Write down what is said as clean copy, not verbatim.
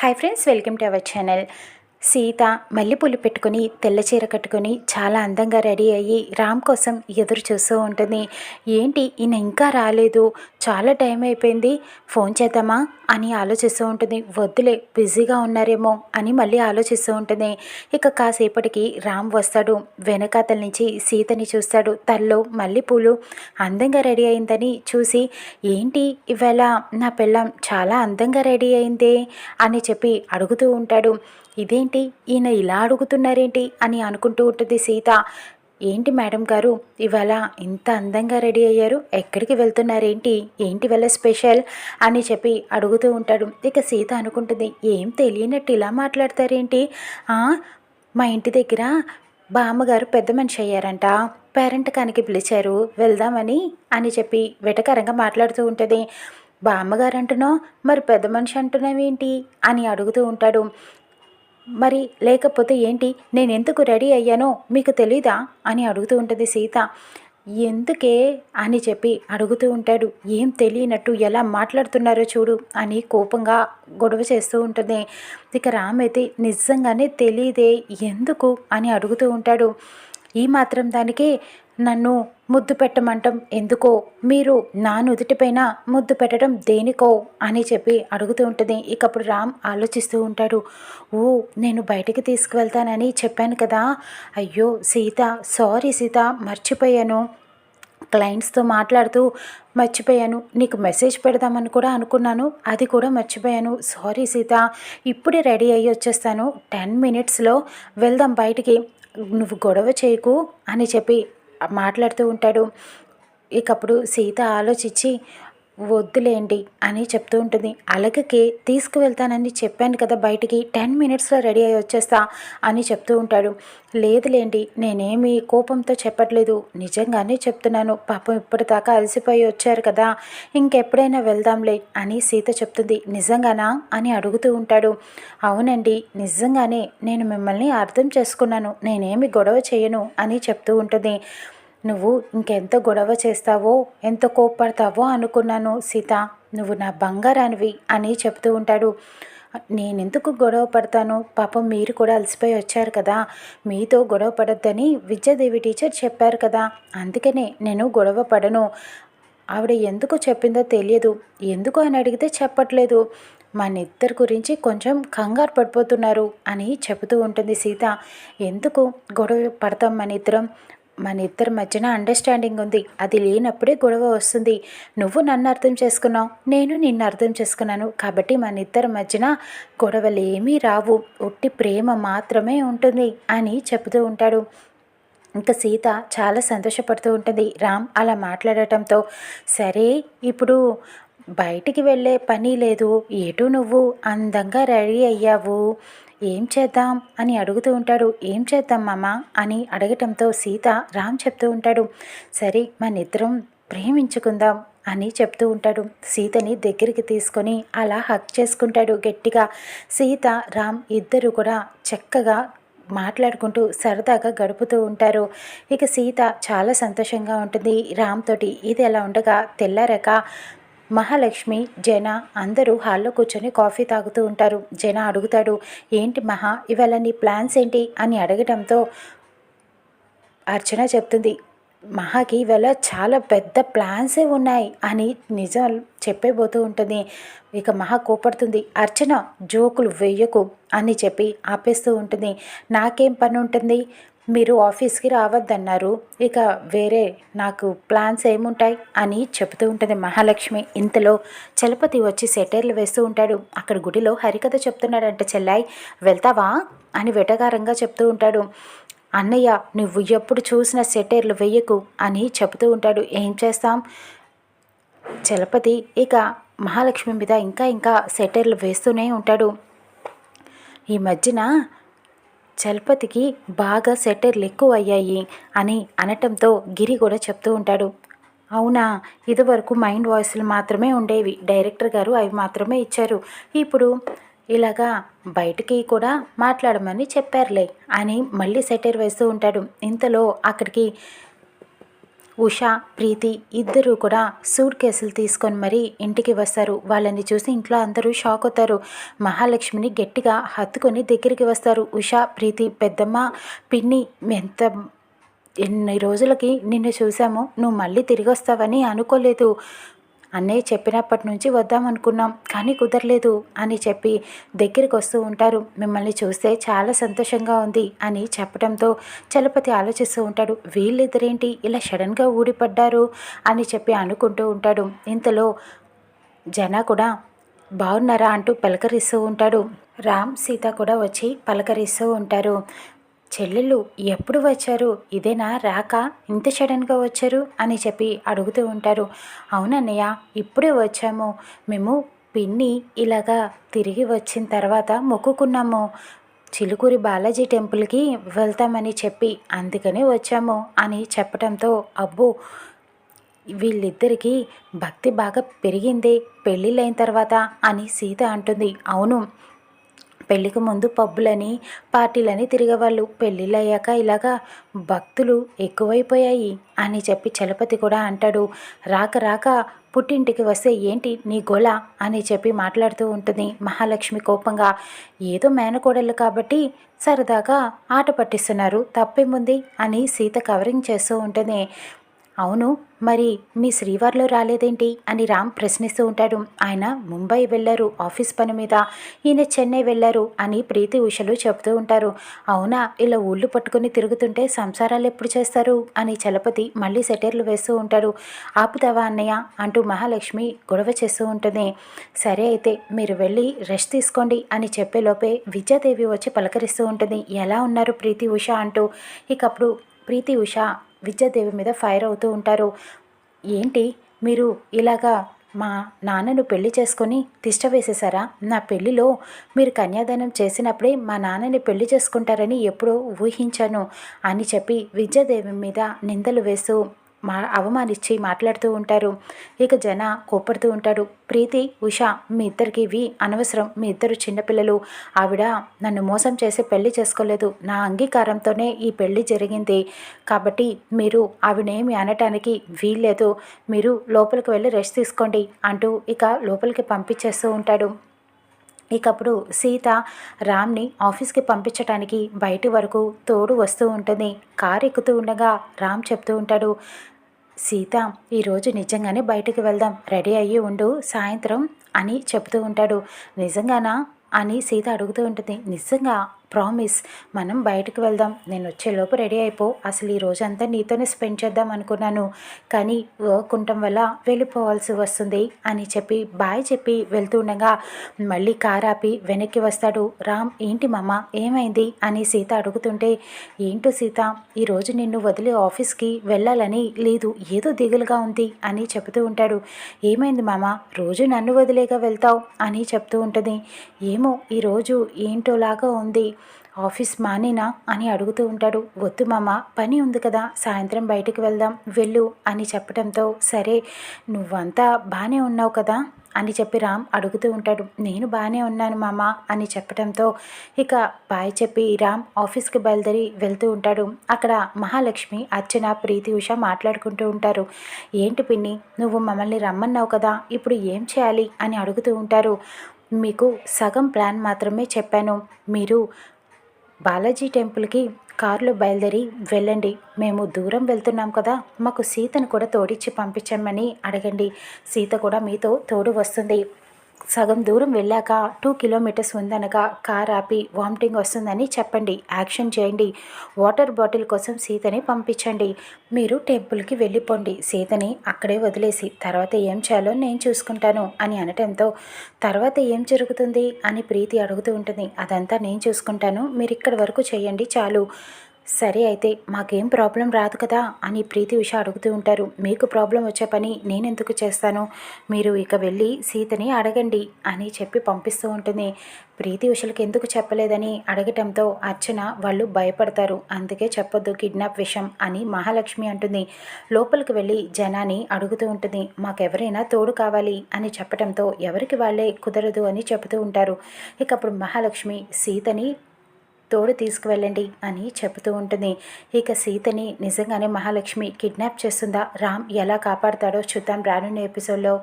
Hi friends, welcome to our channel. Sita మల్లెపూలు పెట్టుకుని తెల్ల చీర కట్టుకుని చాలా అందంగా రెడీ అయ్యి రామ్ కోసం ఎదురు చూస్తూ ఉంటుంది. ఏంటి ఈయన ఇంకా రాలేదు, చాలా టైం అయిపోయింది, ఫోన్ చేద్దామా అని ఆలోచిస్తూ ఉంటుంది. వద్దులే, బిజీగా ఉన్నారేమో అని మళ్ళీ ఆలోచిస్తూ ఉంటుంది. ఇక కాసేపటికి రామ్ వస్తాడు. వెనకాతల నుంచి సీతని చూస్తాడు. తల్లో మల్లెపూలు అందంగా రెడీ అయిందని చూసి, ఏంటి ఇవాళ నా పెళ్ళాం చాలా అందంగా రెడీ అయిందే అని చెప్పి అడుగుతూ ఉంటాడు. ఇదేంటి ఈయన ఇలా అడుగుతున్నారేంటి అని అనుకుంటూ ఉంటుంది సీత. ఏంటి మేడం గారు, ఇవాళ ఇంత అందంగా రెడీ అయ్యారు, ఎక్కడికి వెళ్తున్నారేంటి, ఏంటి ఇవాళ స్పెషల్ అని చెప్పి అడుగుతూ ఉంటాడు. ఇక సీత అనుకుంటుంది, ఏం తెలియనట్టు ఇలా మాట్లాడతారేంటి, మా ఇంటి దగ్గర బామ్మగారు పెద్ద మనిషి అయ్యారంట, పేరెంటకానికి పిలిచారు, వెళ్దామని అని చెప్పి వెటకరంగా మాట్లాడుతూ ఉంటుంది. బామ్మగారు అంటున్నావు, మరి పెద్ద మనిషి అంటున్నావేంటి అని అడుగుతూ ఉంటాడు. మరి లేకపోతే ఏంటి, నేను ఎందుకు రెడీ అయ్యానో మీకు తెలీదా అని అడుగుతూ ఉంటుంది సీత. ఎందుకే అని చెప్పి అడుగుతూ ఉంటాడు. ఏం తెలియనట్టు ఎలా మాట్లాడుతున్నారో చూడు అని కోపంగా గొడవ చేస్తూ ఉంటుంది. ఇక రామ్ అయితే నిజంగానే తెలియదే ఎందుకు అని అడుగుతూ ఉంటాడు. ఈ మాత్రం దానికి నన్ను ముద్దు పెట్టమంటం ఎందుకో, మీరు నా నుదుటిపైన ముద్దు పెట్టడం దేనికో అని చెప్పి అడుగుతూ ఉంటుంది. ఇక అప్పుడు రామ్ ఆలోచిస్తూ ఉంటాడు. ఓ, నేను బయటికి తీసుకువెళ్తానని చెప్పాను కదా, అయ్యో సీత, సారీ సీత, మర్చిపోయాను, క్లయింట్స్తో మాట్లాడుతూ మర్చిపోయాను, నీకు మెసేజ్ పెడదామని కూడా అనుకున్నాను, అది కూడా మర్చిపోయాను, సారీ సీత, ఇప్పుడే రెడీ అయ్యి వచ్చేస్తాను, 10 minutesలో వెళ్దాం బయటికి, నువ్వు గొడవ చేయకు అని చెప్పి మాట్లాడుతూ ఉంటాడు. ఇకప్పుడు సీత ఆలోచించి, వద్దులేండి అని చెప్తూ ఉంటుంది. అలాగే తీసుకువెళ్తానని చెప్పాను కదా బయటికి, 10 minutesలో రెడీ అయ్యి వచ్చేస్తా అని చెప్తూ ఉంటాడు. లేదులేండి, నేనేమి కోపంతో చెప్పట్లేదు, నిజంగానే చెప్తున్నాను, పాపం ఇప్పటిదాకా అలసిపోయి వచ్చారు కదా, ఇంకెప్పుడైనా వెళ్దాంలే అని సీత చెప్తుంది. నిజంగానా అని అడుగుతూ ఉంటాడు. అవునండి, నిజంగానే నేను మిమ్మల్ని అర్థం చేసుకున్నాను, నేనేమి గొడవ చేయను అని చెప్తూ ఉంటుంది. నువ్వు ఇంకెంత గొడవ చేస్తావో, ఎంత కోప్పడతావో అనుకున్నాను సీత, నువ్వు నా బంగారానివి అని చెప్తూ ఉంటాడు. నేనెందుకు గొడవ పడతాను, పాపం మీరు కూడా అలసిపోయి వచ్చారు కదా, మీతో గొడవ పడొద్దని విద్యాదేవి టీచర్ చెప్పారు కదా, అందుకనే నేను గొడవ పడను, ఆవిడ ఎందుకు చెప్పిందో తెలియదు, ఎందుకు అని అడిగితే చెప్పట్లేదు, మన ఇద్దరి గురించి కొంచెం కంగారు పడిపోతున్నారు అని చెబుతూ ఉంటుంది సీత. ఎందుకు గొడవ పడతాం, మన ఇద్దరి మధ్యన అండర్స్టాండింగ్ ఉంది, అది లేనప్పుడే గొడవ వస్తుంది, నువ్వు నన్ను అర్థం చేసుకున్నావు, నేను నిన్ను అర్థం చేసుకున్నాను, కాబట్టి మన ఇద్దరి మధ్యన గొడవలు ఏమీ రావు, ఒట్టి ప్రేమ మాత్రమే ఉంటుంది అని చెబుతూ ఉంటాడు. ఇంకా సీత చాలా సంతోషపడుతూ ఉంటుంది రామ్ అలా మాట్లాడటంతో. సరే, ఇప్పుడు బయటికి వెళ్ళే పని లేదు, ఎటు నువ్వు అందంగా రెడీ అయ్యావు, ఏం చేద్దాం అని అడుగుతూ ఉంటాడు. ఏం చేద్దాం మామ అని అడగటంతో సీత రామ్ చెప్తూ ఉంటాడు. సరే, మన ఇద్దరం ప్రేమించుకుందాం అని చెప్తూ ఉంటాడు. సీతని దగ్గరికి తీసుకొని అలా హక్ చేసుకుంటాడు గట్టిగా. సీత రామ్ ఇద్దరు కూడా చక్కగా మాట్లాడుకుంటూ సరదాగా గడుపుతూ ఉంటారు. ఇక సీత చాలా సంతోషంగా ఉంటుంది రామ్ తోటి. ఇది ఎలా ఉండగా తెల్లారక మహాలక్ష్మి, జన అందరూ హాల్లో కూర్చొని కాఫీ తాగుతూ ఉంటారు. జన అడుగుతాడు, ఏంటి మహా, ఇవాళ నీ ప్లాన్స్ ఏంటి అని అడగడంతో అర్చన చెప్తుంది, మహాకి ఇవాళ చాలా పెద్ద ప్లాన్సే ఉన్నాయి అని నిజం చెప్పేబోతూ ఉంటుంది. ఇక మహా కోపడుతుంది. అర్చన, జోకులు వెయ్యకు అని చెప్పి ఆపేస్తూ ఉంటుంది. నాకేం పని ఉంటుంది, మీరు ఆఫీస్కి రావద్దన్నారు, ఇక వేరే నాకు ప్లాన్స్ ఏముంటాయి అని చెబుతూ ఉంటుంది మహాలక్ష్మి. ఇంతలో చలపతి వచ్చి సెటైర్లు వేస్తూ ఉంటాడు. అక్కడ గుడిలో హరికథ చెప్తున్నాడంటే, చెల్లాయి వెళ్తావా అని వెటకారంగా చెప్తూ ఉంటాడు. అన్నయ్య, నువ్వు ఎప్పుడు చూసిన సెటైర్లు వెయ్యకు అని చెబుతూ ఉంటాడు. ఏం చేస్తాం, చలపతి ఇక మహాలక్ష్మి మీద ఇంకా ఇంకా సెటైర్లు వేస్తూనే ఉంటాడు. ఈ మధ్యన చలపతికి బాగా సెటైర్లు ఎక్కువ అయ్యాయి అని అనటంతో గిరి కూడా చెప్తూ ఉంటాడు. అవునా, ఇదివరకు మైండ్ వాయిస్లు మాత్రమే ఉండేవి, డైరెక్టర్ గారు అవి మాత్రమే ఇచ్చారు, ఇప్పుడు ఇలాగా బయటికి కూడా మాట్లాడమని చెప్పారులే అని మళ్ళీ సెటైర్ వేస్తూ ఉంటాడు. ఇంతలో అక్కడికి ఉషా, ప్రీతి ఇద్దరూ కూడా సూట్ కేసులు తీసుకొని మరీ ఇంటికి వస్తారు. వాళ్ళని చూసి ఇంట్లో అందరూ షాక్ అవుతారు. మహాలక్ష్మిని గట్టిగా హత్తుకొని దగ్గరికి వస్తారు. ఉషా, ప్రీతి, పెద్దమ్మ, పిన్ని ఎంత ఎన్ని రోజులకి నిన్ను చూసాము, నువ్వు మళ్ళీ తిరిగి వస్తావని అనుకోలేదు. అన్నయ్య చెప్పినప్పటి నుంచి వద్దామనుకున్నాం కానీ కుదరలేదు అని చెప్పి దగ్గరికి వస్తూ ఉంటారు. మిమ్మల్ని చూస్తే చాలా సంతోషంగా ఉంది అని చెప్పడంతో చలపతి ఆలోచిస్తూ ఉంటాడు. వీళ్ళిద్దరేంటి ఇలా సడన్గా ఊడిపడ్డారు అని చెప్పి అనుకుంటూ ఉంటాడు. ఇంతలో జన కూడా బాగున్నారా అంటూ పలకరిస్తూ ఉంటాడు. రామ్, సీత కూడా వచ్చి పలకరిస్తూ ఉంటారు. చెల్లెళ్ళు ఎప్పుడు వచ్చారు, ఇదేనా రాక, ఇంత సడన్గా వచ్చారు అని చెప్పి అడుగుతూ ఉంటారు. అవునన్నయ్య, ఇప్పుడే వచ్చాము. మేము పిన్ని ఇలాగా తిరిగి వచ్చిన తర్వాత మొక్కుకున్నాము, చిలుకూరి బాలాజీ టెంపుల్కి వెళ్తామని చెప్పి అందుకనే వచ్చాము అని చెప్పడంతో అబ్బో వీళ్ళిద్దరికీ భక్తి బాగా పెరిగిందే పెళ్ళిళ్ళైన తర్వాత అని సీత అంటుంది. అవును, పెళ్ళికి ముందు పబ్బులని పార్టీలని తిరిగేవాళ్ళు, పెళ్ళిళ్ళు అయ్యాక ఇలాగా భక్తులు ఎక్కువైపోయాయి అని చెప్పి చలపతి కూడా అంటాడు. రాక రాక పుట్టింటికి వస్తే ఏంటి నీ గోల అని చెప్పి మాట్లాడుతూ ఉంటుంది మహాలక్ష్మి కోపంగా. ఏదో మేనకోడళ్ళు కాబట్టి సరదాగా ఆట పట్టిస్తున్నారు, తప్పేముంది అని సీత కవరింగ్ చేస్తూ ఉంటుంది. అవును, మరి మీ శ్రీవారిలో రాలేదేంటి అని రామ్ ప్రశ్నిస్తూ ఉంటాడు. ఆయన ముంబై వెళ్ళారు ఆఫీస్ పని మీద, ఈయన చెన్నై వెళ్ళారు అని ప్రీతి ఉషలు చెబుతూ ఉంటారు. అవునా, ఇలా ఊళ్ళు పట్టుకుని తిరుగుతుంటే సంసారాలు ఎప్పుడు చేస్తారు అని చలపతి మళ్ళీ సెటైర్లు వేస్తూ ఉంటాడు. ఆపుతావా అన్నయ్య అంటూ మహాలక్ష్మి గొడవ చేస్తూ ఉంటుంది. సరే అయితే మీరు వెళ్ళి రెస్ట్ తీసుకోండి అని చెప్పేలోపే విద్యాదేవి వచ్చి పలకరిస్తూ ఉంటుంది. ఎలా ఉన్నారు ప్రీతి ఉష అంటూ. ఇకప్పుడు ప్రీతి ఉష విద్యాదేవి మీద ఫైర్ అవుతూ ఉంటారు. ఏంటి మీరు ఇలాగా మా నాన్నను పెళ్లి చేసుకొని తిష్ట వేసేసారా? నా పెళ్లిలో మీరు కన్యాదానం చేసినప్పుడే మా నాన్నని పెళ్లి చేసుకుంటారని ఎప్పుడో ఊహించాను అని చెప్పి విద్యాదేవి మీద నిందలు వేస్తూ అవమానించి మాట్లాడుతూ ఉంటారు. ఇక జన కోపడుతూ ఉంటాడు. ప్రీతి, ఉష, మీ ఇద్దరికి ఇవి అనవసరం, మీ ఇద్దరు చిన్నపిల్లలు. ఆవిడ నన్ను మోసం చేసి పెళ్లి చేసుకోలేదు, నా అంగీకారంతోనే ఈ పెళ్లి జరిగింది, కాబట్టి మీరు ఆవిడేమి అనటానికి వీల్లేదు, మీరు లోపలికి వెళ్ళి రెస్ట్ తీసుకోండి అంటూ ఇక లోపలికి పంపించేస్తూ ఉంటాడు. ఇకప్పుడు సీత రామ్ని ఆఫీస్కి పంపించడానికి బయటి వరకు తోడు వస్తూ ఉంటుంది. కారు ఎక్కుతూ ఉండగా రామ్ చెప్తూ ఉంటాడు. సీత, ఈరోజు నిజంగానే బయటికి వెళ్దాం, రెడీ అయ్యి ఉండు సాయంత్రం అని చెప్తూ ఉంటాడు. నిజంగానా అని సీత అడుగుతూ ఉంటుంది. నిజంగా, ప్రామిస్, మనం బయటకు వెళ్దాం, నేను వచ్చేలోపు రెడీ అయిపో, అసలు ఈ రోజంతా నీతోనే స్పెండ్ చేద్దాం అనుకున్నాను కానీ వర్క్ ఉండటం వల్ల వెళ్ళిపోవాల్సి వస్తుంది అని చెప్పి బాయ్ చెప్పి వెళ్తూ ఉండగా మళ్ళీ కార్ ఆపి వెనక్కి వస్తాడు రామ్. ఏంటి మామ, ఏమైంది అని సీత అడుగుతుంటే, ఏంటో సీత, ఈరోజు నిన్ను వదిలి ఆఫీస్కి వెళ్ళాలని లేదు, ఏదో దిగులుగా ఉంది అని చెబుతూ ఉంటాడు. ఏమైంది మామ, రోజు నన్ను వదిలేగా వెళ్తావు అని చెప్తూ ఉంటుంది. ఏమో ఈరోజు ఏంటోలాగా ఉంది, ఆఫీస్ మానేనా అని అడుగుతూ ఉంటాడు. వద్దు మామ, పని ఉంది కదా, సాయంత్రం బయటికి వెళ్దాం, వెళ్ళు అని చెప్పడంతో సరే, నువ్వంతా బాగానే ఉన్నావు కదా అని చెప్పి రామ్ అడుగుతూ ఉంటాడు. నేను బాగానే ఉన్నాను మామ అని చెప్పడంతో ఇక బాయ్ చెప్పి రామ్ ఆఫీస్కి బయలుదేరి వెళ్తూ ఉంటాడు. అక్కడ మహాలక్ష్మి, అర్చన, ప్రీతి, ఉష మాట్లాడుకుంటూ ఉంటారు. ఏంటి పిన్ని, నువ్వు మమ్మల్ని రమ్మన్నావు కదా, ఇప్పుడు ఏం చేయాలి అని అడుగుతూ ఉంటారు. మీకు సగం ప్లాన్ మాత్రమే చెప్పాను, మీరు బాలాజీ టెంపుల్కి కారులో బయలుదేరి వెళ్ళండి, మేము దూరం వెళ్తున్నాం కదా, మాకు సీతను కూడా తోడిచ్చి పంపించమని అడగండి, సీత కూడా మీతో తోడు వస్తుంది. సగం దూరం వెళ్ళాక 2 కిలోమీటర్స్ ఉందనగా కార్ ఆపి వామిటింగ్ వస్తుందని చెప్పండి, యాక్షన్ చేయండి, వాటర్ బాటిల్ కోసం సీతని పంపించండి, మీరు టెంపుల్కి వెళ్ళిపోండి, సీతని అక్కడే వదిలేసి తర్వాత ఏం చేయాలో నేను చూసుకుంటాను అని అనటంతో తర్వాత ఏం జరుగుతుంది అని ప్రీతి అడుగుతూ ఉంటుంది. అదంతా నేను చూసుకుంటాను, మీరు ఇక్కడి వరకు చేయండి చాలు. సరే అయితే మాకేం ప్రాబ్లం రాదు కదా అని ప్రీతి ఉష అడుగుతూ ఉంటారు. మీకు ప్రాబ్లం వచ్చే పని నేనెందుకు చేస్తాను, మీరు ఇక వెళ్ళి సీతని అడగండి అని చెప్పి పంపిస్తూ ఉంటుంది. ప్రీతి ఉషలకి ఎందుకు చెప్పలేదని అడగటంతో అర్చన వాళ్ళు భయపడతారు, అందుకే చెప్పొద్దు కిడ్నాప్ విషయం అని మహాలక్ష్మి అంటుంది. లోపలికి వెళ్ళి జనాని అడుగుతూ ఉంటుంది. మాకెవరైనా తోడు కావాలి అని చెప్పడంతో ఎవరికి వాళ్ళే కుదరదు అని చెబుతూ ఉంటారు. ఇక అప్పుడు మహాలక్ష్మి సీతని తోడు తీసుకువెళ్ళండి అని చెబుతూ ఉంటుంది. ఇక సీతని నిజంగానే మహాలక్ష్మి కిడ్నాప్ చేస్తుందా? రామ్ ఎలా కాపాడుతాడో చూద్దాం రానున్న ఎపిసోడ్లో.